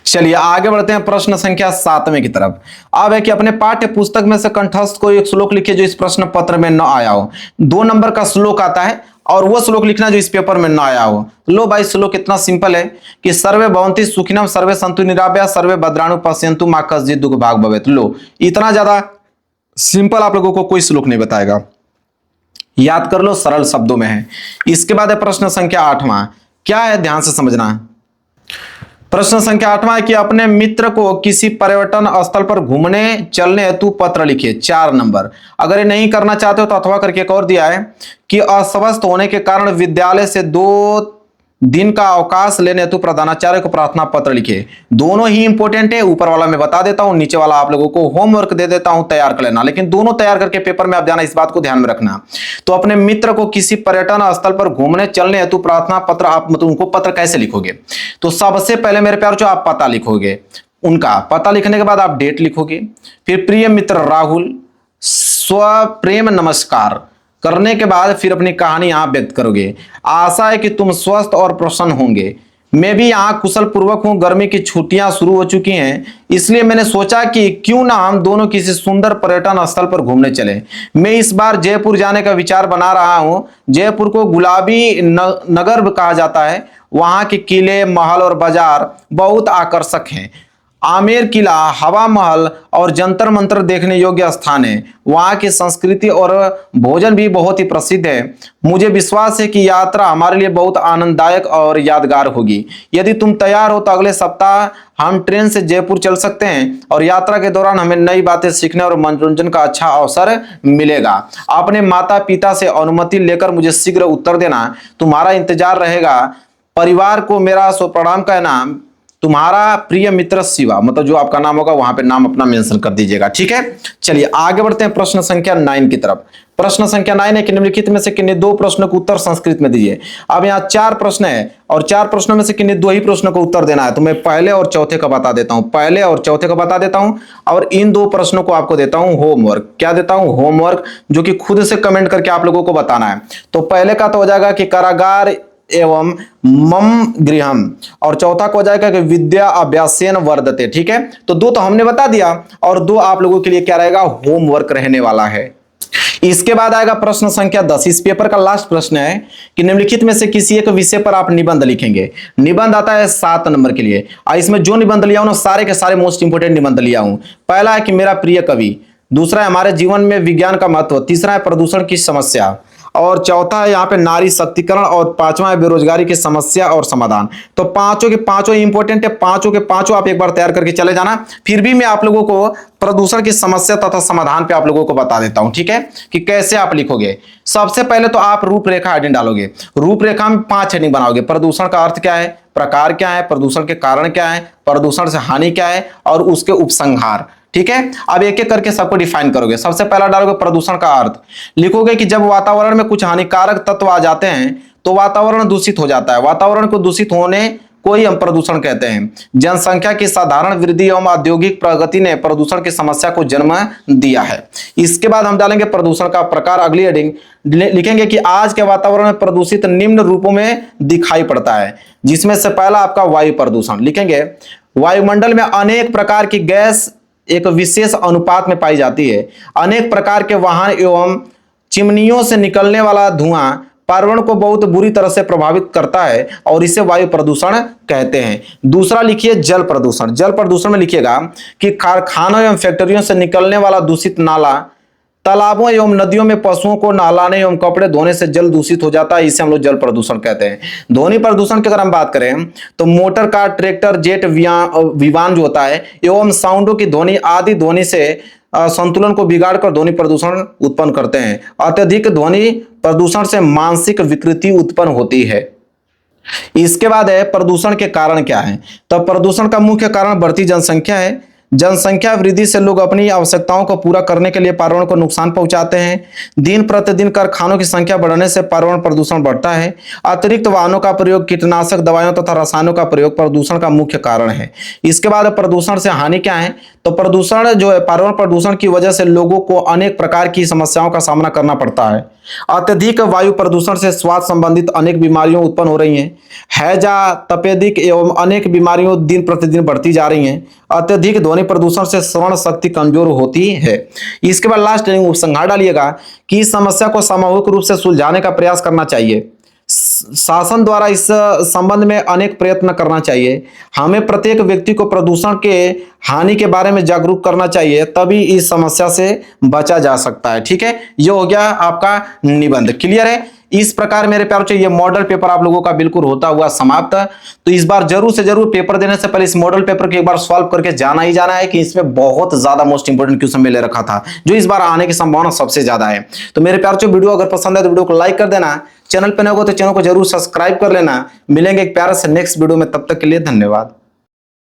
चलिए आगे बढ़ते हैं प्रश्न संख्या 7वें की तरफ। अब है कि अपने पाठ्य पुस्तक में से कंठस्थ कोई एक श्लोक लिखिए जो इस प्रश्न पत्र में न आया हो। 2 नंबर का श्लोक आता है और वो श्लोक लिखना जो इस पेपर में न आया हो। लो भाई श्लोक इतना सिंपल है कि सर्वे भवन्ति सुखिनम, सर्वे सन्तु निरामया, सर्वे भद्राणु पश्यन्तु मा कश्चित् दुःख भाग् भवेत्। लो इतना ज्यादा सिंपल आप लोगों को कोई श्लोक नहीं बताएगा, याद कर लो, सरल शब्दों में है। इसके बाद है प्रश्न संख्या 8वां। क्या है ध्यान से समझना। प्रश्न संख्या 8वां है कि अपने मित्र को किसी पर्यटन स्थल पर घूमने चलने हेतु पत्र लिखिए। 4 नंबर। अगर ये नहीं करना चाहते हो तो अथवा करके एक और दिया है कि अस्वस्थ होने के कारण विद्यालय से 2 दिन का अवकाश लेने हेतु प्रधानाचार्य को प्रार्थना पत्र लिखे। दोनों ही इंपॉर्टेंट है, ऊपर वाला मैं बता देता हूं, नीचे वाला आप लोगों को होमवर्क दे देता हूं, तैयार कर लेना। लेकिन दोनों तैयार करके पेपर में आप जाना, इस बात को ध्यान में रखना। तो अपने मित्र को किसी पर्यटन स्थल पर घूमने चलने हेतु प्रार्थना पत्र, आप मतलब उनको पत्र कैसे लिखोगे? तो सबसे पहले मेरे प्यार जो आप पता लिखोगे, उनका पता लिखने के बाद आप डेट लिखोगे, फिर प्रिय मित्र राहुल स्वप्रेम नमस्कार करने के बाद फिर अपनी कहानी यहां व्यक्त करोगे। आशा है कि तुम स्वस्थ और प्रसन्न होंगे। मैं भी यहाँ कुशल पूर्वक हूँ। गर्मी की छुट्टियां शुरू हो चुकी हैं, इसलिए मैंने सोचा कि क्यों ना हम दोनों किसी सुंदर पर्यटन स्थल पर घूमने चले। मैं इस बार जयपुर जाने का विचार बना रहा हूँ। जयपुर को गुलाबी नगर कहा जाता है। वहाँ के किले, महल और बाजार बहुत आकर्षक हैं। आमेर किला, हवा महल और जंतर मंतर देखने योग्य स्थान है। वहाँ की संस्कृति और भोजन भी बहुत ही प्रसिद्ध है। मुझे विश्वास है कि यात्रा हमारे लिए बहुत आनंददायक और यादगार होगी। यदि तुम तैयार हो तो अगले सप्ताह हम ट्रेन से जयपुर चल सकते हैं और यात्रा के दौरान हमें नई बातें सीखने और मनोरंजन का अच्छा अवसर मिलेगा। अपने माता पिता से अनुमति लेकर मुझे शीघ्र उत्तर देना। तुम्हारा इंतजार रहेगा। परिवार को मेरा प्रणाम कहना। तुम्हारा प्रिय मित्र शिवा, मतलब जो आपका नाम होगा वहां पे नाम अपना मेंशन कर दीजिएगा। ठीक है, चलिए आगे बढ़ते हैं प्रश्न संख्या 9 की तरफ। प्रश्न संख्या 9 है कि निम्नलिखित में से किन्हीं 2 प्रश्नों को उत्तर संस्कृत में दीजिए। अब यहाँ 4 प्रश्न है और 4 प्रश्नों में से किन्हीं 2 ही प्रश्नों को उत्तर देना है। तो मैं पहले और चौथे का बता देता हूं, पहले और चौथे का बता देता हूं और इन 2 प्रश्नों को आपको देता हूं होमवर्क। क्या देता हूं? होमवर्क, जो कि खुद से कमेंट करके आप लोगों को बताना है। तो पहले का तो हो जाएगा कि कारागार एवं मम गृहम, और चौथा को हो जाएगा कि विद्या अभ्यासेन वर्धते। ठीक है, तो 2 तो हमने बता दिया और 2 आप लोगों के लिए क्या रहेगा? होमवर्क रहने वाला है। इसके बाद आएगा प्रश्न संख्या 10। इस पेपर का लास्ट प्रश्न है कि निम्नलिखित में से किसी एक विषय पर आप निबंध लिखेंगे। निबंध आता है 7 नंबर के लिए। इसमें जो निबंध लिया हूं ना, सारे के सारे मोस्ट इंपोर्टेंट निबंध लिया हूं। पहला है कि मेरा प्रिय कवि, दूसरा है हमारे जीवन में विज्ञान का महत्व, तीसरा है प्रदूषण की समस्या, और चौथा है यहाँ पे नारी शक्तिकरण, और 5वां है बेरोजगारी की समस्या और समाधान। तो पांचों के पांचों इंपॉर्टेंट है, पांचों के पांचों आप एक बार तैयार करके चले जाना। फिर भी मैं आप लोगों को प्रदूषण की समस्या तथा समाधान पे आप लोगों को बता देता हूं, ठीक है, कि कैसे आप लिखोगे। सबसे पहले तो आप रूपरेखा हेडिंग डालोगे। रूपरेखा में 5 हेडिंग बनाओगे। प्रदूषण का अर्थ क्या है, प्रकार क्या है, प्रदूषण के कारण क्या है, प्रदूषण से हानि क्या है और उसके उपसंहार। ठीक है, अब एक एक करके सबको डिफाइन करोगे। सबसे पहला डालोगे प्रदूषण का अर्थ। लिखोगे कि जब वातावरण में कुछ हानिकारक तत्व आ जाते हैं तो वातावरण दूषित हो जाता है। वातावरण को दूषित होने को ही हम प्रदूषण कहते हैं। जनसंख्या की साधारण वृद्धि एवं औद्योगिक प्रगति ने प्रदूषण की समस्या को जन्म दिया है। इसके बाद हम डालेंगे प्रदूषण का प्रकार। अगली हेडिंग लिखेंगे कि आज के वातावरण में प्रदूषित निम्न रूपों में दिखाई पड़ता है, जिसमें से पहला आपका वायु प्रदूषण। लिखेंगे वायुमंडल में अनेक प्रकार की गैस एक विशेष अनुपात में पाई जाती है। अनेक प्रकार के वाहन एवं चिमनियों से निकलने वाला धुआं पर्यावरण को बहुत बुरी तरह से प्रभावित करता है और इसे वायु प्रदूषण कहते हैं। दूसरा लिखिए जल प्रदूषण। जल प्रदूषण में लिखिएगा कि कारखानों एवं फैक्ट्रियों से निकलने वाला दूषित नाला, तालाबों एवं नदियों में पशुओं को नहलाने एवं कपड़े धोने से जल दूषित हो जाता है, इसे हम लोग जल प्रदूषण कहते हैं। ध्वनि प्रदूषण की अगर हम बात करें तो मोटर कार, ट्रैक्टर, जेट विमान जो होता है एवं साउंडों की ध्वनि आदि ध्वनि से संतुलन को बिगाड़कर ध्वनि प्रदूषण उत्पन्न करते हैं। अत्यधिक ध्वनि प्रदूषण से मानसिक विकृति उत्पन्न होती है। इसके बाद है प्रदूषण के कारण क्या है। तो प्रदूषण का मुख्य कारण बढ़ती जनसंख्या है। जनसंख्या वृद्धि से लोग अपनी आवश्यकताओं को पूरा करने के लिए पर्यावरण को नुकसान पहुंचाते हैं। दिन प्रतिदिन कारखानों की संख्या बढ़ने से पर्यावरण प्रदूषण बढ़ता है। अतिरिक्त वाहनों का प्रयोग, कीटनाशक दवाइयों तथा रसायनों का प्रयोग प्रदूषण का मुख्य कारण है। इसके बाद प्रदूषण से हानि क्या है। तो प्रदूषण जो है, पर्यावरण प्रदूषण की वजह से लोगों को अनेक प्रकार की समस्याओं का सामना करना पड़ता है। अत्यधिक वायु प्रदूषण से श्वास संबंधित अनेक बीमारियां उत्पन्न हो रही हैं। हैजा, तपेदिक एवं अनेक बीमारियों दिन प्रतिदिन बढ़ती जा रही हैं। अत्यधिक ध्वनि प्रदूषण से श्रवण शक्ति कमजोर होती है। इसके बाद लास्ट उपसंहार डालिएगा कि इस समस्या को सामूहिक रूप से सुलझाने का प्रयास करना चाहिए। शासन द्वारा इस संबंध में अनेक प्रयत्न करना चाहिए। हमें प्रत्येक व्यक्ति को प्रदूषण के हानि के बारे में जागरूक करना चाहिए, तभी इस समस्या से बचा जा सकता है। ठीक है, ये हो गया आपका निबंध। क्लियर है। इस प्रकार मेरे प्यारों से ये मॉडल पेपर आप लोगों का बिल्कुल होता हुआ समाप्त। तो इस बार जरूर से जरूर पेपर देने से पहले इस मॉडल पेपर को एक बार सॉल्व करके जाना ही जाना है कि इसमें बहुत ज्यादा मोस्ट इंपोर्टेंट क्वेश्चन में ले रखा था, जो इस बार आने की संभावना सबसे ज्यादा है। तो मेरे प्यारों से वीडियो अगर पसंद है तो वीडियो को लाइक कर देना, चैनल पर नए हो तो चैनल को जरूर सब्सक्राइब कर लेना। मिलेंगे एक प्यारे से नेक्स्ट वीडियो में, तब तक के लिए धन्यवाद।